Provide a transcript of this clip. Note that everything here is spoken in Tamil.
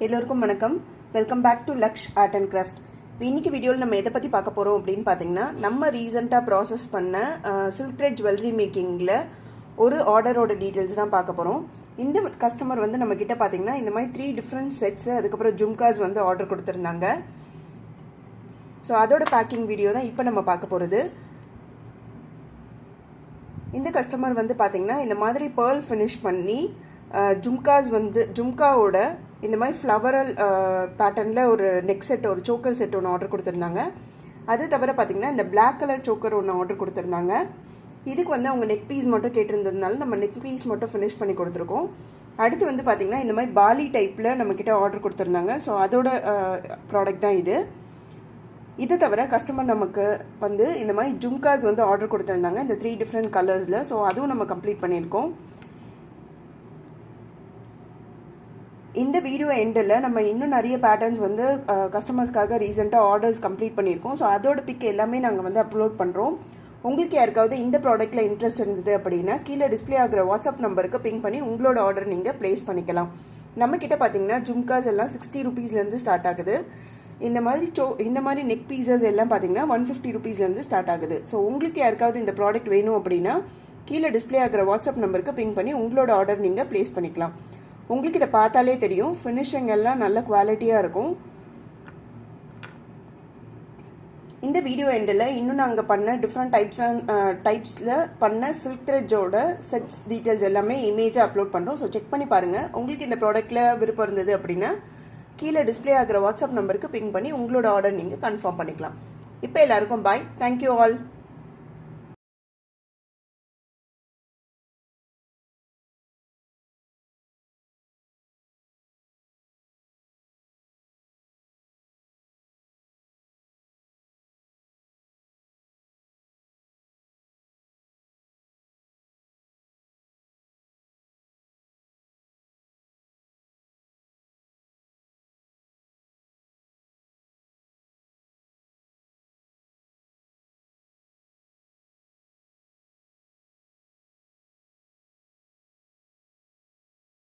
எல்லோருக்கும் வணக்கம். Welcome back to Laksh art and craft. இன்னைக்கு வீடியோவில் நம்ம எதை பற்றி பார்க்க போகிறோம் அப்படின்னு பார்த்தீங்கன்னா, நம்ம ரீசெண்டாக ப்ராசஸ் பண்ண சில்க் த்ரெட் ஜுவல்லரி மேக்கிங்கில் ஒரு ஆர்டரோட டீட்டெயில்ஸ் தான் பார்க்க போகிறோம். இந்த கஸ்டமர் வந்து நம்மக்கிட்ட பார்த்தீங்கன்னா இந்த மாதிரி 3 டிஃப்ரெண்ட் செட்ஸு, அதுக்கப்புறம் ஜும்காஸ் வந்து ஆர்டர் கொடுத்துருந்தாங்க. ஸோ அதோட பேக்கிங் வீடியோ தான் இப்போ நம்ம பார்க்க போகிறது. இந்த கஸ்டமர் வந்து பார்த்திங்கன்னா இந்த மாதிரி பேர்ல் ஃபினிஷ் பண்ணி ஜும்காஸ் வந்து ஜும்காவோட இந்த மாதிரி ஃப்ளவரல் பேட்டர்னில் ஒரு நெக் செட், ஒரு சோக்கர் செட் ஒன்று ஆர்டர் கொடுத்துருந்தாங்க. அது தவிர பார்த்திங்கன்னா இந்த பிளாக் கலர் சோக்கர் ஒன்று ஆர்டர் கொடுத்துருந்தாங்க. இதுக்கு வந்து அவங்க நெக் பீஸ் மட்டும் கேட்டிருந்ததுனால நம்ம நெக் பீஸ் மட்டும் ஃபினிஷ் பண்ணி கொடுத்துருக்கோம். அடுத்து வந்து பார்த்திங்கன்னா இந்த மாதிரி பாலி டைப்பில் நம்மக்கிட்ட ஆர்டர் கொடுத்துருந்தாங்க. ஸோ அதோட ப்ராடக்ட் தான் இது. இதை தவிர கஸ்டமர் நமக்கு வந்து இந்த மாதிரி ஜும்காஸ் வந்து ஆர்டர் கொடுத்துருந்தாங்க இந்த 3 டிஃப்ரெண்ட் கலர்ஸில். ஸோ அதுவும் நம்ம கம்ப்ளீட் பண்ணியிருக்கோம். இந்த வீடியோ எண்டில் நம்ம இன்னும் நிறைய பேட்டர்ன்ஸ் வந்து கஸ்டமர்ஸ்க்காக ரீசெண்டாக ஆர்டர்ஸ் கம்ப்ளீட் பண்ணியிருக்கோம். ஸோ அதோட பிக் எல்லாமே நாங்கள் வந்து அப்லோட் பண்ணுறோம். உங்களுக்கு யாருக்காவது இந்த ப்ராடக்ட்டில் இன்ட்ரெஸ்ட் இருந்தது அப்படின்னா கீழே டிஸ்பிளே ஆகிற வாட்ஸ்அப் நம்பருக்கு பிங் பண்ணி உங்களோட ஆர்டர் நீங்கள் ப்ளேஸ் பண்ணிக்கலாம். நம்மக்கிட்ட பார்த்தீங்கன்னா ஜும்காஸ் எல்லாம் 60 ருபீஸ்லேருந்து ஸ்டார்ட் ஆகுது. இந்த மாதிரி நெக் பீசஸ் எல்லாம் பார்த்தீங்கன்னா 150 ருபீஸ்லேருந்து ஸ்டார்ட் ஆகுது. ஸோ உங்களுக்கு யாருக்காவது இந்த ப்ராடக்ட் வேணும் அப்படின்னா கீழே டிஸ்பிளே ஆகிற வாட்ஸ்அப் நம்பருக்கு பிங் பண்ணி உங்களோட ஆர்டர் நீங்கள் ப்ளேஸ் பண்ணிக்கலாம். உங்களுக்கு இதை பார்த்தாலே தெரியும், ஃபினிஷிங் எல்லாம் நல்ல குவாலிட்டியாக இருக்கும். இந்த வீடியோ எண்டில் இன்னும் நாங்கள் பண்ண டிஃப்ரெண்ட் டைப்ஸில் பண்ண சில்க் த்ரெட்ஸோட செட்ஸ் டீட்டெயில்ஸ் எல்லாமே இமேஜாக அப்லோட் பண்ணுறோம். ஸோ செக் பண்ணி பாருங்கள். உங்களுக்கு இந்த ப்ராடக்ட்டில் விருப்பம் இருந்தது அப்படின்னா கீழே டிஸ்பிளே ஆகிற வாட்ஸ்அப் நம்பருக்கு பிங் பண்ணி உங்களோட ஆர்டர் நீங்கள் கன்ஃபார்ம் பண்ணிக்கலாம். இப்போ எல்லாருக்கும் பாய். Thank you all.